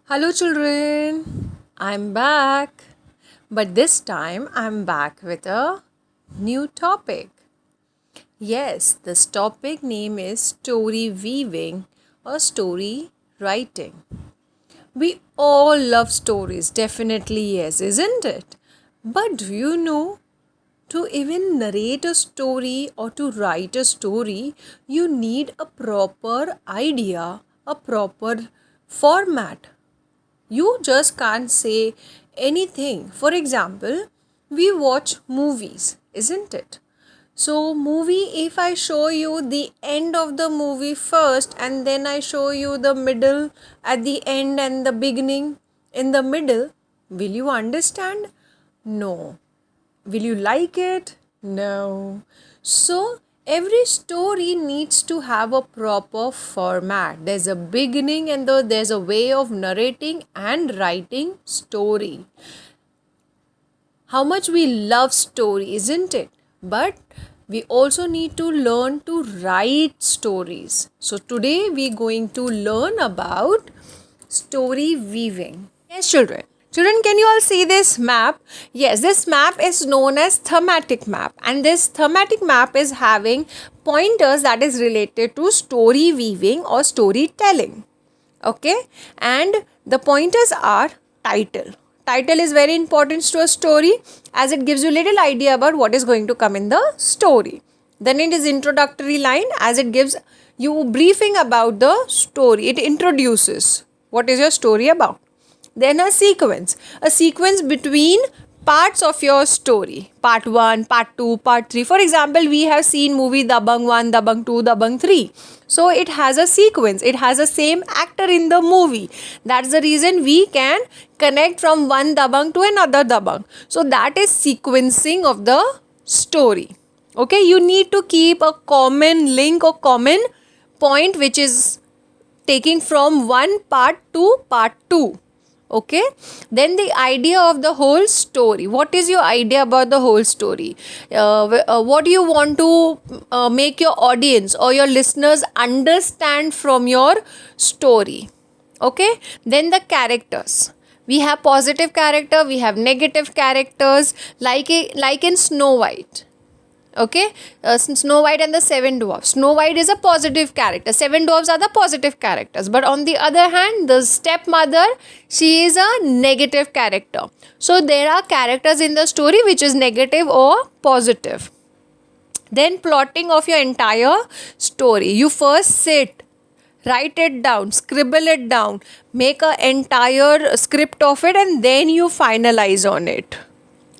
Hello, children. I'm back. But this time I'm back with a new topic. Yes, this topic name is story weaving or story writing. We all love stories, definitely, yes, isn't it? But do you know? To even narrate a story or to write a story, you need a proper idea, a proper format. You just can't say anything. For example, we watch movies, isn't it? So, movie, if I show you the end of the movie first and then I show you the middle at the end and the beginning in the middle, will you understand? No. Will you like it? No. So, every story needs to have a proper format. There's a beginning and there's a way of narrating and writing story. How much we love story, isn't it? But we also need to learn to write stories. So, today we're going to learn about story weaving. Yes, children. Children, can you all see this map? Yes, this map is known as thematic map, and this thematic map is having pointers that is related to story weaving or storytelling. Okay, and the pointers are title. Title is very important to a story as it gives you little idea about what is going to come in the story. Then it is introductory line as it gives you briefing about the story. It introduces what is your story about. Then a sequence between parts of your story. Part 1, part 2, part 3. For example, we have seen movie Dabangg 1, Dabangg 2, Dabangg 3. So it has a sequence. It has a same actor in the movie. That's the reason we can connect from one Dabangg to another Dabangg. So that is sequencing of the story. Okay, you need to keep a common link or common point which is taking from one part to part 2. Okay, then the idea of the whole story. What is your idea about the whole story? What do you want to make your audience or your listeners understand from your story? Okay, then the characters. We have positive character, we have negative characters, like in Snow White. Okay, Snow White and the Seven Dwarfs. Snow White is a positive character. Seven Dwarfs are the positive characters. But on the other hand, the stepmother, she is a negative character. So there are characters in the story which is negative or positive. Then plotting of your entire story. You first sit, write it down, scribble it down, make an entire script of it, and then you finalize on it.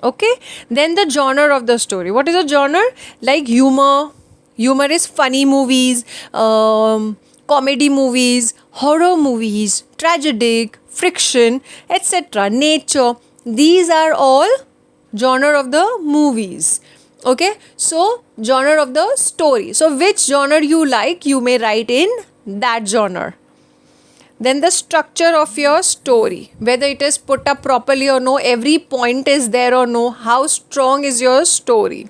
Okay, then the genre of the story. What is a genre? Like humor is funny movies, comedy movies, horror movies, tragic, friction, etc. Nature, these are all genre of the movies. Okay, so genre of the story. So which genre you like, you may write in that genre. Then the structure of your story, whether it is put up properly or no, every point is there or no, how strong is your story.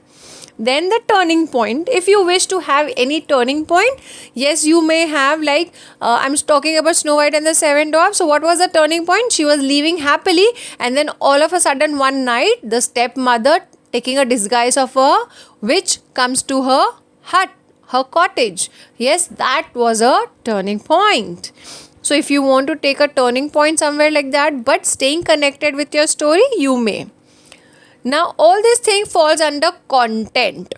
Then the turning point. If you wish to have any turning point, yes, you may have, like I'm talking about Snow White and the Seven Dwarfs. So what was the turning point? She was living happily, and then all of a sudden one night the stepmother, taking a disguise of a witch, comes to her hut, her cottage. Yes, that was a turning point. So if you want to take a turning point somewhere like that, but staying connected with your story, you may. Now all this thing falls under content.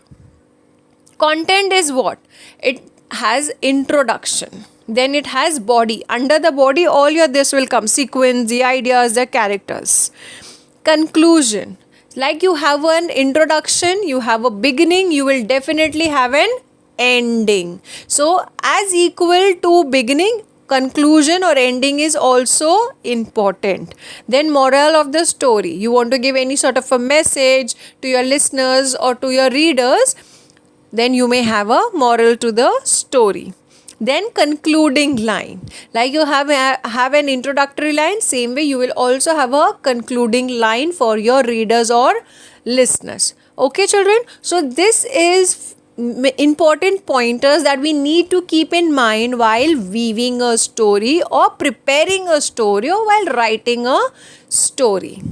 Content is what? It has introduction. Then it has body. Under the body, all your this will come. Sequence, the ideas, the characters. Conclusion. Like you have an introduction, you have a beginning, you will definitely have an ending. So as equal to beginning, conclusion or ending is also important. Then moral of the story. You want to give any sort of a message to your listeners or to your readers, then you may have a moral to the story. Then concluding line. Like you have an introductory line, same way you will also have a concluding line for your readers or listeners. Okay, children. So this is important pointers that we need to keep in mind while weaving a story or preparing a story or while writing a story.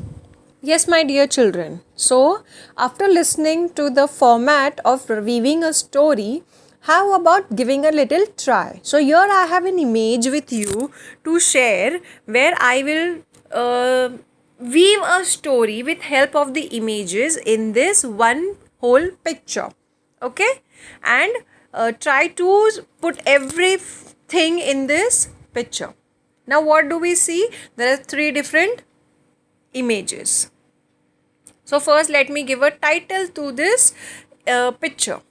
Yes, my dear children. So, after listening to the format of weaving a story, how about giving a little try? So, here I have an image with you to share where I will weave a story with help of the images in this one whole picture. Okay? And try to put everything in this picture. Now, what do we see? There are three different images. So first let me give a title to this picture.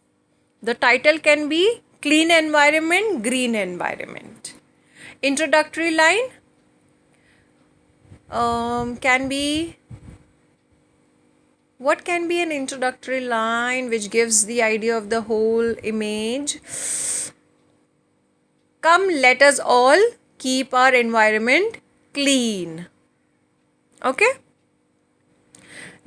The title can be clean environment, green environment. Introductory line can be, what can be an introductory line which gives the idea of the whole image? Come, let us all keep our environment clean. Okay?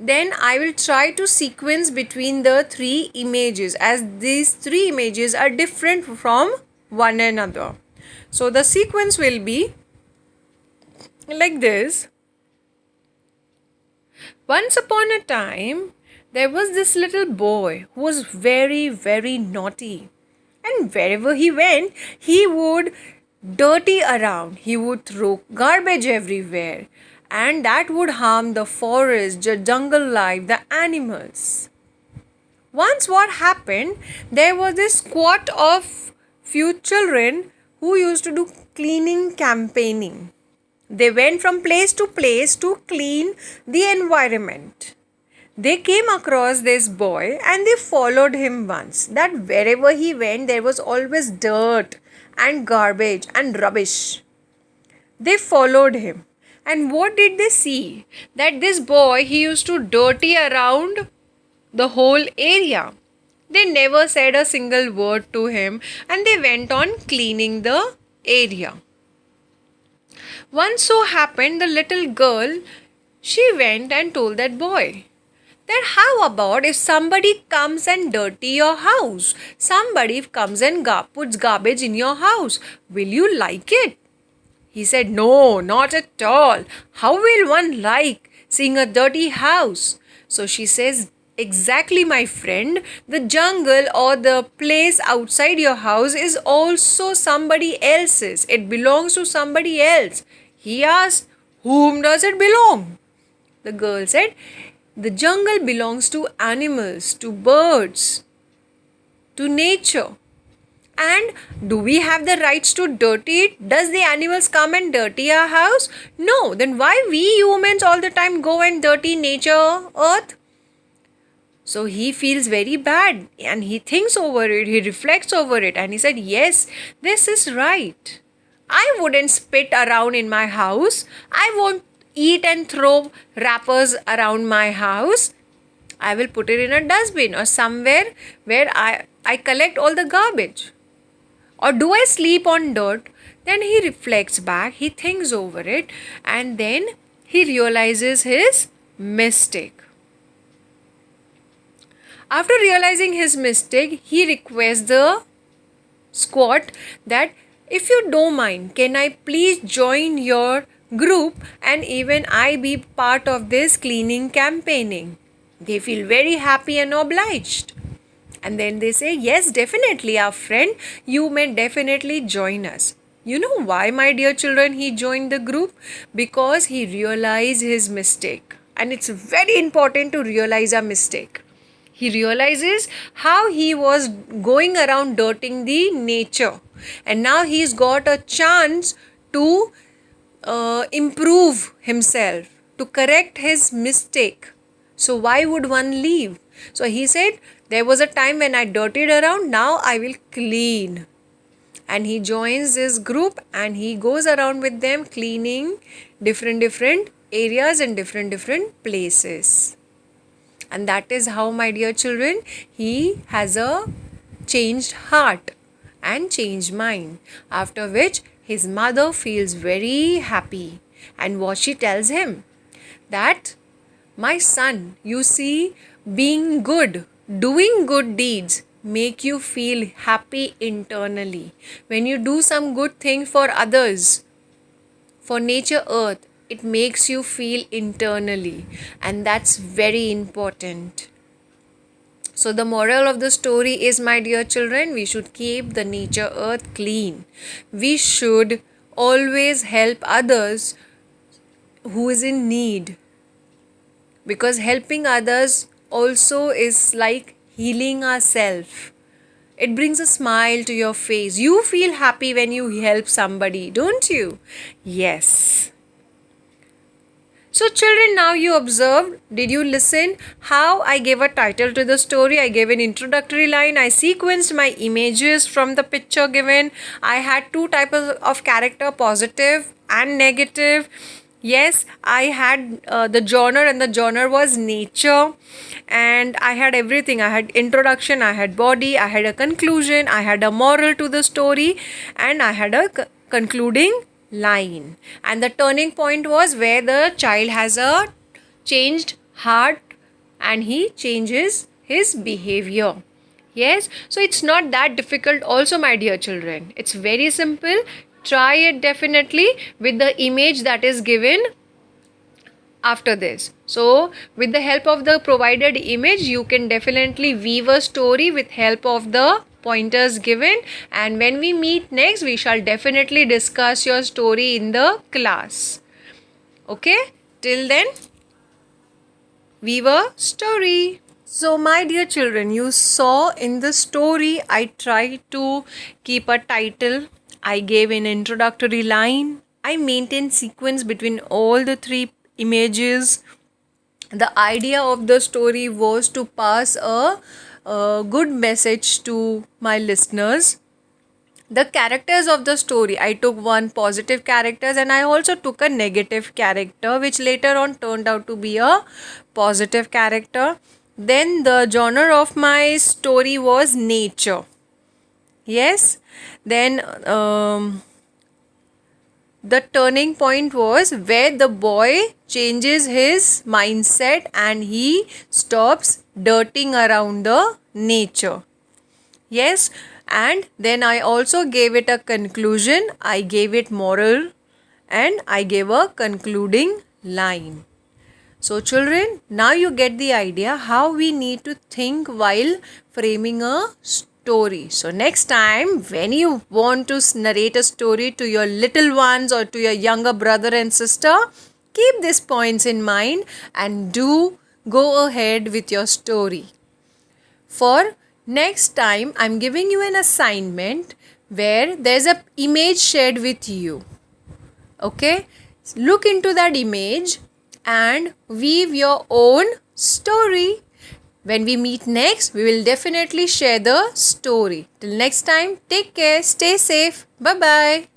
Then I will try to sequence between the three images, as these three images are different from one another. So the sequence will be like this. Once upon a time, there was this little boy who was very, very naughty. And wherever he went, he would dirty around. He would throw garbage everywhere. And that would harm the forest, the jungle life, the animals. Once what happened, there was this squad of few children who used to do cleaning campaigning. They went from place to place to clean the environment. They came across this boy and they followed him once. That wherever he went, there was always dirt and garbage and rubbish. They followed him. And what did they see? That this boy, he used to dirty around the whole area. They never said a single word to him and they went on cleaning the area. Once so happened, the little girl, she went and told that boy that how about if somebody comes and dirty your house? Somebody comes and puts garbage in your house. Will you like it? He said, no, not at all. How will one like seeing a dirty house? So she says, exactly, my friend. The jungle or the place outside your house is also somebody else's. It belongs to somebody else. He asked, whom does it belong? The girl said, the jungle belongs to animals, to birds, to nature. And do we have the rights to dirty it? Does the animals come and dirty our house? No. Then why we humans all the time go and dirty nature, earth? So he feels very bad and he thinks over it, he reflects over it and he said, yes, this is right. I wouldn't spit around in my house. I won't eat and throw wrappers around my house. I will put it in a dustbin or somewhere where I collect all the garbage. Or do I sleep on dirt? Then he reflects back, he thinks over it, and then he realizes his mistake. After realizing his mistake, he requests the squad that if you don't mind, can I please join your group and even I be part of this cleaning campaigning? They feel very happy and obliged. And then they say, yes, definitely, our friend, you may definitely join us. You know why, my dear children, he joined the group? Because he realized his mistake. And it's very important to realize our mistake. He realizes how he was going around dirtying the nature. And now he's got a chance to improve himself, to correct his mistake. So why would one leave? So he said, there was a time when I dirtied around, now I will clean. And he joins this group and he goes around with them cleaning different areas and different places. And that is how, my dear children, he has a changed heart and changed mind. After which his mother feels very happy. And what she tells him? That, my son, you see, being good, doing good deeds, make you feel happy internally. When you do some good thing for others, for nature earth, it makes you feel internally, and that's very important. So the moral of the story is, my dear children, we should keep the nature earth clean. We should always help others who is in need, because helping others also is like healing ourselves. It brings a smile to your face. You feel happy when you help somebody, don't you? Yes. So, children, now you observed, did you listen how I gave a title to the story? I gave an introductory line. I sequenced my images from the picture given. I had two types of character, positive and negative. Yes, I had the genre, and the genre was nature, and I had everything. I had introduction, I had body, I had a conclusion, I had a moral to the story, and I had a concluding line. And the turning point was where the child has a changed heart and he changes his behavior. Yes, so it's not that difficult also, my dear children. It's very simple. Try it definitely with the image that is given after this. So with the help of the provided image, you can definitely weave a story with help of the pointers given, and when we meet next, we shall definitely discuss your story in the class. Okay, till then, weave a story. So my dear children, you saw in the story I tried to keep a title, I gave an introductory line, I maintained sequence between all the three images. The idea of the story was to pass a good message to my listeners. The characters of the story, I took one positive characters and I also took a negative character, which later on turned out to be a positive character. Then the genre of my story was nature. Yes. Then the turning point was where the boy changes his mindset and he stops dirtying around the nature. Yes, and then I also gave it a conclusion, I gave it moral, and I gave a concluding line. So children, now you get the idea how we need to think while framing a story. So next time when you want to narrate a story to your little ones or to your younger brother and sister, keep these points in mind and do go ahead with your story. For next time, I'm giving you an assignment where there's an image shared with you. Okay? Look into that image and weave your own story. When we meet next, we will definitely share the story. Till next time, take care, stay safe. Bye-bye.